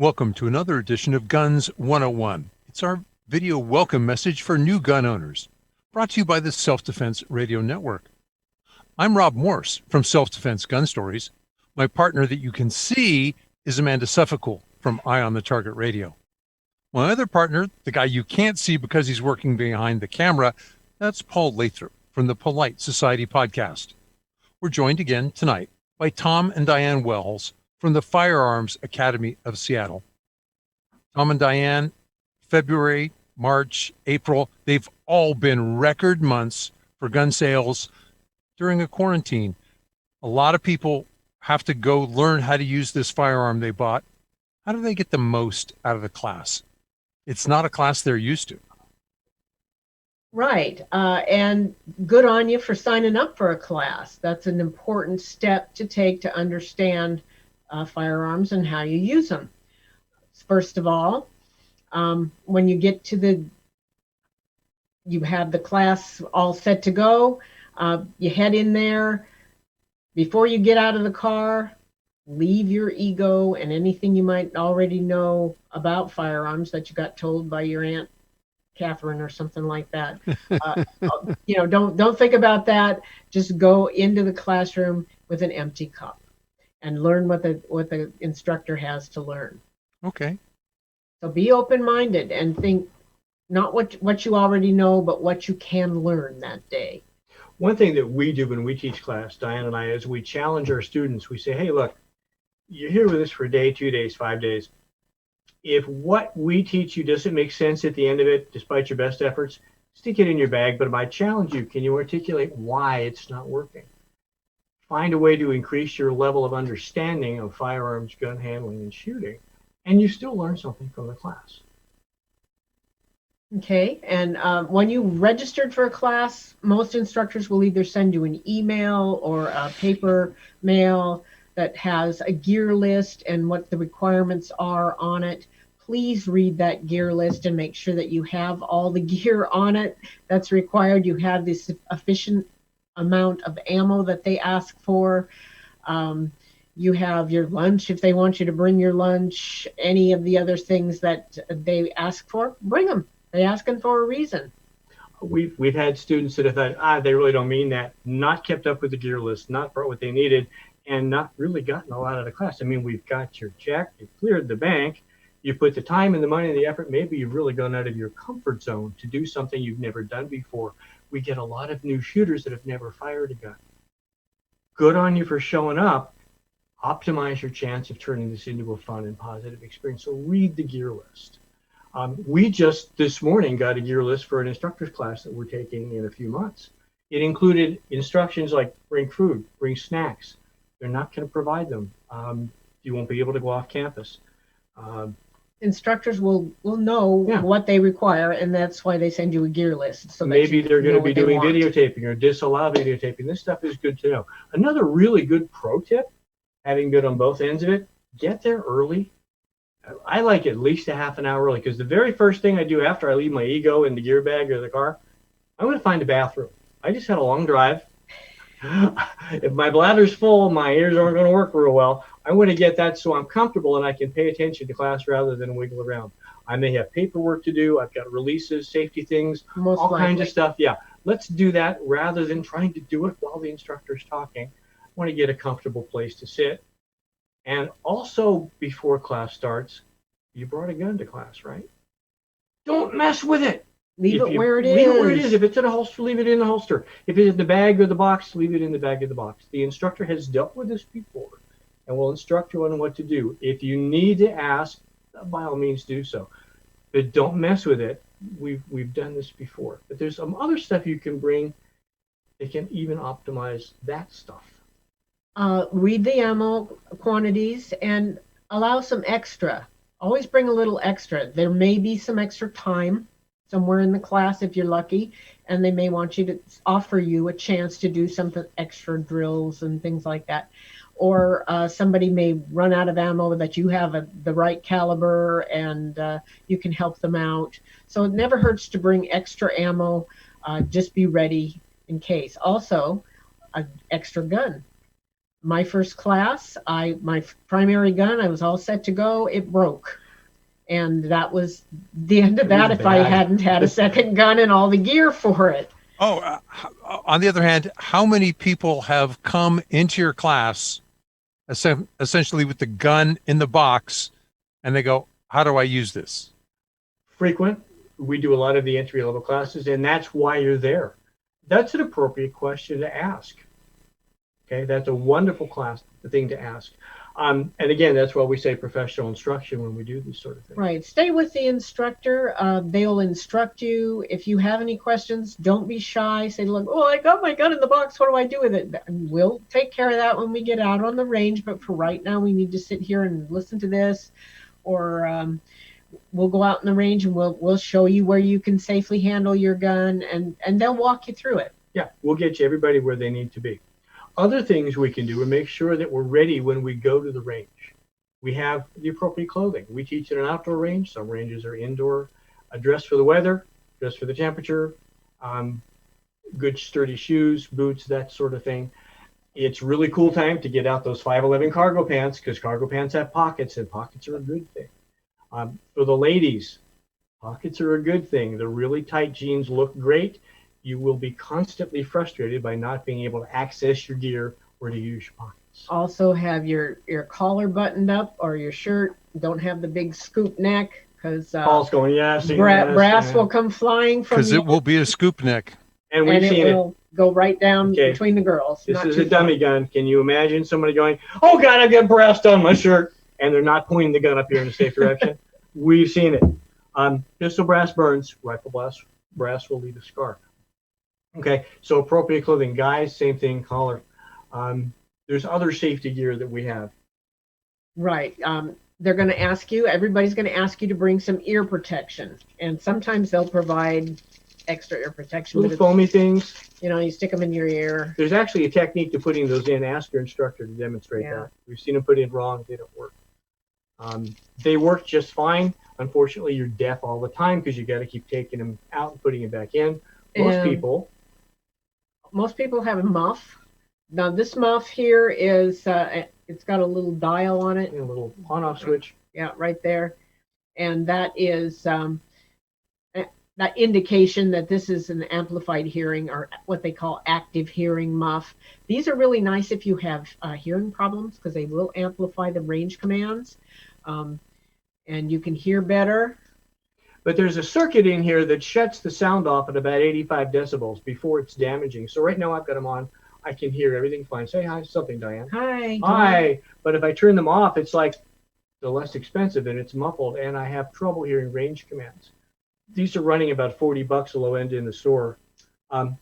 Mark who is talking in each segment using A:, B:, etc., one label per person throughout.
A: Welcome to another edition of Guns 101. It's our video welcome message for new gun owners, brought to you by the Self-Defense Radio Network. I'm Rob Morse from Self-Defense Gun Stories. My partner that you can see is Amanda Suffolk from Eye on the Target Radio. My other partner, the guy you can't see because he's working behind the camera, that's Paul Lathrop from the Polite Society podcast. We're joined again tonight by Tom and Diane Walls from the Firearms Academy of Seattle. Tom and Diane, February, March, April, they've all been record months for gun sales during a quarantine. A lot of people have to go learn how to use this firearm they bought. How do they get the most out of the class? It's not a class they're used to.
B: Right. And good on you for signing up for a class. That's an important step to take to understand firearms and how you use them. First of all, when you get to you have the class all set to go, you head in there. Before you get out of the car, leave your ego and anything you might already know about firearms that you got told by your Aunt Catherine or something like that. Don't think about that. Just go into the classroom with an empty cup and learn what the instructor has to learn.
A: Okay.
B: So be open-minded and think not what you already know, but what you can learn that day.
C: One thing that we do when we teach class, Diane and I, is we challenge our students. We say, hey, look, you're here with us for a day, 2 days, 5 days. If what we teach you doesn't make sense at the end of it, despite your best efforts, stick it in your bag. But if I challenge you, can you articulate why it's not working? Find a way to increase your level of understanding of firearms, gun handling, and shooting, and you still learn something from the class.
B: Okay, and when you registered for a class, most instructors will either send you an email or a paper mail that has a gear list and what the requirements are on it. Please read that gear list and make sure that you have all the gear on it that's required. You have the sufficient amount of ammo that they ask for. You have your lunch if they want you to bring your lunch. Any of the other things that they ask for, bring them. They're asking for a reason.
C: We've had students that have thought, they really don't mean that, not kept up with the gear list, not brought what they needed, and not really gotten a lot out of the class. I mean, we've got your check, you cleared the bank, you put the time and the money and the effort, maybe you've really gone out of your comfort zone to do something you've never done before. We get a lot of new shooters that have never fired a gun. Good on you for showing up. Optimize your chance of turning this into a fun and positive experience. So read the gear list. We just this morning got a gear list for an instructor's class that we're taking in a few months. It included instructions like bring food, bring snacks. They're not going to provide them. You won't be able to go off campus.
B: Instructors will know what they require, and that's why they send you a gear list. So
C: maybe they're going to be doing videotaping or disallow videotaping. This stuff is good to know. Another really good pro tip, having been on both ends of it, get there early. I like at least a half an hour early, because the very first thing I do after I leave my ego in the gear bag or the car, I'm going to find a bathroom. I just had a long drive. If my bladder's full, my ears aren't going to work real well. I want to get that so I'm comfortable and I can pay attention to class rather than wiggle around. I may have paperwork to do. I've got releases, safety things, all kinds of stuff. Yeah, let's do that rather than trying to do it while the instructor's talking. I want to get a comfortable place to sit. And also, before class starts, you brought a gun to class, right? Don't mess with it.
B: Leave it where it is.
C: Leave it where it is. If it's in a holster, leave it in the holster. If it's in the bag or the box, leave it in the bag or the box. The instructor has dealt with this before and will instruct you on what to do. If you need to ask, by all means do so. But don't mess with it. We've done this before. But there's some other stuff you can bring that can even optimize that stuff.
B: Read the ammo quantities and allow some extra. Always bring a little extra. There may be some extra time somewhere in the class if you're lucky, and they may want you to offer you a chance to do some extra drills and things like that. Or somebody may run out of ammo that you have the right caliber, and you can help them out. So it never hurts to bring extra ammo. Just be ready in case. Also, an extra gun. My first class, my primary gun, I was all set to go. It broke. And that was the end of that if I hadn't had a second gun and all the gear for it.
A: Oh, on the other hand, how many people have come into your class essentially with the gun in the box and they go, how do I use this?
C: Frequent. We do a lot of the entry-level classes, and that's why you're there. That's an appropriate question to ask. Okay, that's a wonderful thing to ask. And again, that's why we say professional instruction when we do this sort of thing.
B: Right. Stay with the instructor. They'll instruct you. If you have any questions, don't be shy. Say, look, oh, I got my gun in the box. What do I do with it? We'll take care of that when we get out on the range. But for right now, we need to sit here and listen to this. Or we'll go out in the range and we'll show you where you can safely handle your gun. And they'll walk you through it.
C: Yeah, we'll get you everybody where they need to be. Other things we can do are make sure that we're ready when we go to the range. We have the appropriate clothing. We teach at an outdoor range. Some ranges are indoor. A dress for the weather, dress for the temperature, good sturdy shoes, boots, that sort of thing. It's really cool time to get out those 511 cargo pants because cargo pants have pockets, and pockets are a good thing. For the ladies, pockets are a good thing. The really tight jeans look great. You will be constantly frustrated by not being able to access your gear or to use your pockets.
B: Also have your collar buttoned up or your shirt. Don't have the big scoop neck because
C: Paul's going, yes.
B: Brass will come flying from
A: because it will be a scoop neck.
C: And we've seen it.
B: Will go right down between the girls.
C: This is a dummy gun. Can you imagine somebody going, oh, God, I've got brass on my shirt, and they're not pointing the gun up here in a safe direction? We've seen it. Pistol brass burns. Rifle brass will leave a scar. Okay, so appropriate clothing. Guys, same thing, collar. There's other safety gear that we have.
B: Right. They're going to ask you, everybody's going to ask you to bring some ear protection. And sometimes they'll provide extra ear protection.
C: Little foamy things.
B: You know, you stick them in your ear.
C: There's actually a technique to putting those in. Ask your instructor to demonstrate that. We've seen them put in wrong. They don't work. They work just fine. Unfortunately, you're deaf all the time because you got to keep taking them out and putting it back in. Most people have a muff. Now this muff here is, it's got a little dial on it. And a little on-off switch. Yeah, right there. And that is that indication that this is an amplified hearing or what they call active hearing muff. These are really nice if you have hearing problems because they will amplify the range commands. And you can hear better. But there's a circuit in here that shuts the sound off at about 85 decibels before it's damaging. So right now I've got them on. I can hear everything fine. Say hi to something, Diane. Hi. Hi. But if I turn them off, it's like they're less expensive and it's muffled, and I have trouble hearing range commands. These are running about $40 a low end in the store.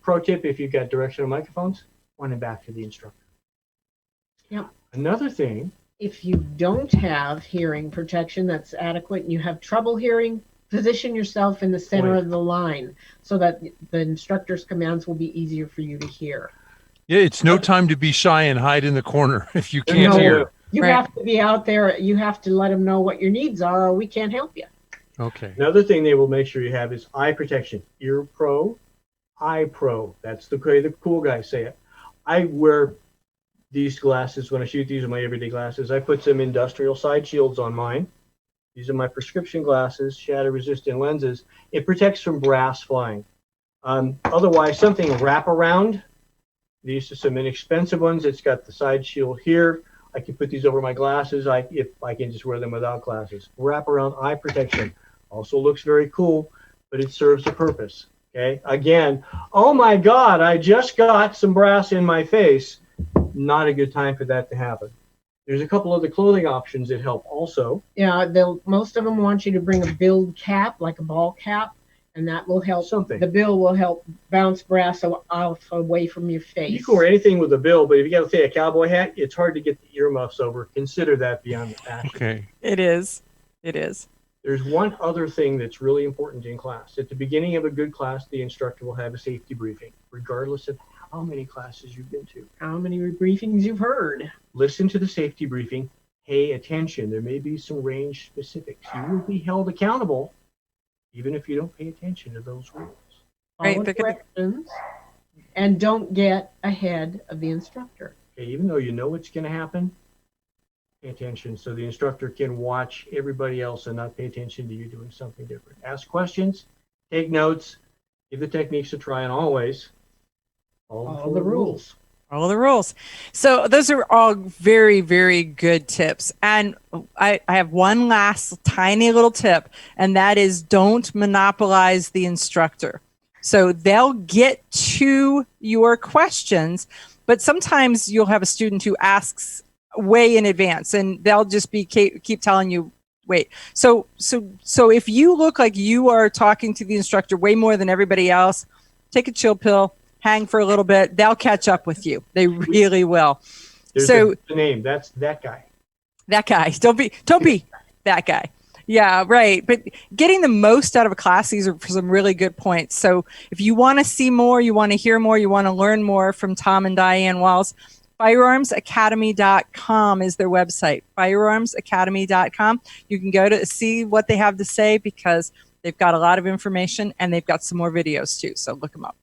C: Pro tip, if you've got directional microphones, run them back to the instructor. Yep. Another thing. If you don't have hearing protection that's adequate and you have trouble hearing, position yourself in the center of the line so that the instructor's commands will be easier for you to hear.
A: Yeah, it's no time to be shy and hide in the corner if you can't hear.
B: You have to be out there. You have to let them know what your needs are or we can't help you.
A: Okay.
C: Another thing they will make sure you have is eye protection. Ear Pro, Eye Pro. That's the way the cool guys say it. I wear these glasses when I shoot. These are my everyday glasses. I put some industrial side shields on mine. These are my prescription glasses, shatter-resistant lenses. It protects from brass flying. Otherwise, something wraparound. These are some inexpensive ones. It's got the side shield here. I can put these over my glasses if I can just wear them without glasses. Wraparound eye protection. Also looks very cool, but it serves a purpose. Okay. Again, oh my God, I just got some brass in my face. Not a good time for that to happen. There's a couple other clothing options that help also. Yeah, most of them want you to bring a billed cap, like a ball cap, and that will help. Something. The bill will help bounce brass off away from your face. You can wear anything with a bill, but if you got to say a cowboy hat, it's hard to get the earmuffs over. Consider that beyond the fashion.
A: Okay.
D: It is. It is.
C: There's one other thing that's really important in class. At the beginning of a good class, the instructor will have a safety briefing, regardless of how many classes you've been to. How many briefings you've heard. Listen to the safety briefing. Pay attention. There may be some range specifics. You will be held accountable even if you don't pay attention to those rules.
D: Right,
B: Follow directions and don't get ahead of the instructor.
C: Okay, even though you know what's going to happen, pay attention so the instructor can watch everybody else and not pay attention to you doing something different. Ask questions, take notes, give the techniques a try, and always
B: All the rules.
D: All the rules. So those are all very, very good tips. And I have one last tiny little tip, and that is don't monopolize the instructor. So they'll get to your questions, but sometimes you'll have a student who asks way in advance, and they'll just be keep telling you, wait. So if you look like you are talking to the instructor way more than everybody else, take a chill pill. Hang for a little bit. They'll catch up with you. They really will.
C: There's
D: so
C: the name. That's that guy.
D: That guy. Don't be that guy. Yeah, right. But getting the most out of a class, these are some really good points. So if you want to see more, you want to hear more, you want to learn more from Tom and Diane Walls, firearmsacademy.com is their website. Firearmsacademy.com. You can go to see what they have to say because they've got a lot of information and they've got some more videos too. So look them up.